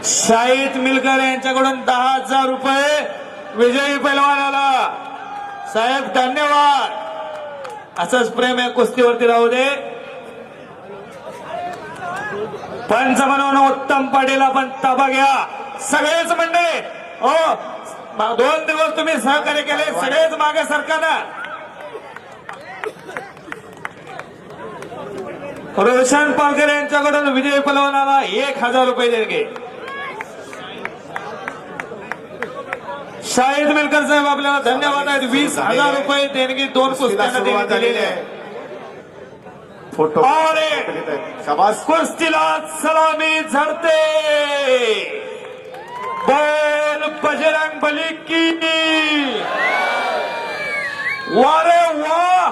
शाहिद मिलकर यांच्याकडून 10,000 रुपये विजयी पैलवानाला। साहेब धन्यवाद, असंच प्रेम या कुस्तीवरती राहू दे। पंच म्हणून उत्तम पाटील आपण ताबा घ्या सगळेच मंडळी। हो 2 दिवस तुम्ही सहकार्य केले, सगळेच मागे सरकारना। रोशन पालकर यांच्याकडून विजय पैलवानाला 1,000 रुपये देणगे। शाहिद मिलकर साहेब आपल्याला धन्यवाद आहेत। 20,000 रुपये देणगी 2 कुस्त्यांना देण्यात आलेली आहे। फोटो शाबास। कुस्तीला सलामी झडते, बोल बजरंग बली की। वारे वा,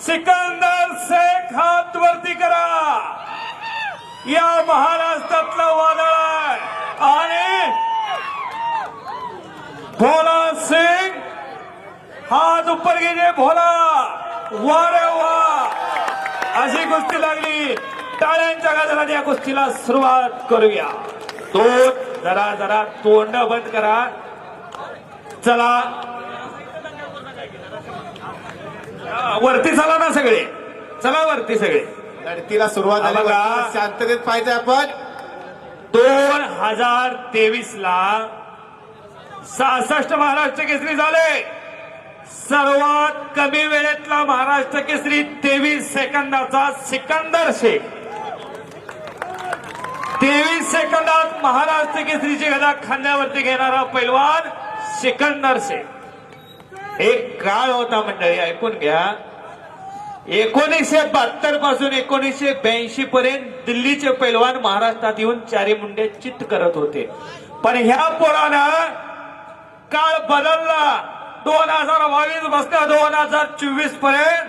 सिकंदर शेख हात वरती करा। या महाराष्ट्रातला वादळ आहे आणि भोला सिंग हात ऊपर घेणे। भोला वारे वा, अशी कुस्ती लागली। टाळ्यांच्या गजरात या कुस्तीला सुरुवात करूया। जरा तोंड बंद करा। चला वरती चला ना सगळे, चला वरती सगळे। लढतीला सुरुवात झाली बघा, शांततेत पाहिजे आपण। 2023 ला 66 महाराष्ट्र केसरी झाले। सर्वात कमी वेळेतला महाराष्ट्र केसरी 23 सेकंदाचा सिकंदर शेख। 23 सेकंदात महाराष्ट्र केसरीची गदा खांद्यावरती घेणारा पैलवान सिकंदर शेख। एक काळ होता मंडळी, ऐकून घ्या। 1972 पासून 1982 पर्यंत दिल्लीचे पैलवान महाराष्ट्रात येऊन चारी मुंडे चित्त करत होते, पण ह्या पोरानं काळ बदलला। 2022 बसल्या 2024 पर्यंत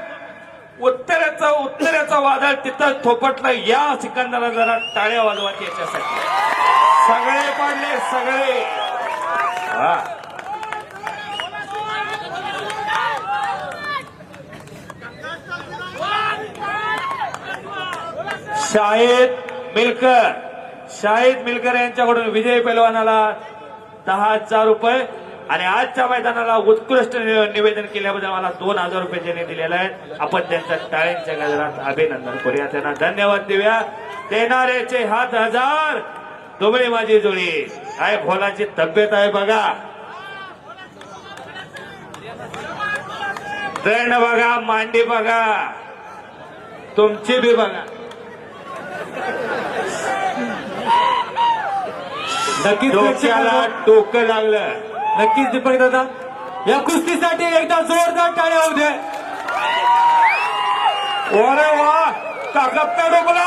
उत्तरेचं वादळ तिथं थोपटलं। या सिकंदरला जरा टाळ्या वाजवायच्या याच्यासाठी। सगळे पडले सगळे। शाहिद मिलकर यांच्याकडून विजय पैलवानाला 10,000 रुपये आणि आजच्या मैदानाला उत्कृष्ट निवेदन केल्याबद्दल मला 2,000 रुपये ज्यांनी दिलेले आहेत, आपण त्यांचं टाळ्यांच्या गजरात अभिनंदन करूया, त्यांना धन्यवाद देऊया। देणाऱ्याचे हात 1000, दुबळी माझी जोडी। काय भोलाची तब्येत आहे बघा, दंड बघा, मांडी बघा, तुमची बी बघा। नक्कीच डोक्याला डोकं लागलं। नक्कीच दीपक दादा, या कुस्तीसाठी एकदा जोरदार टाळ्या होऊ दे। अरे वा, टाकला डोकला।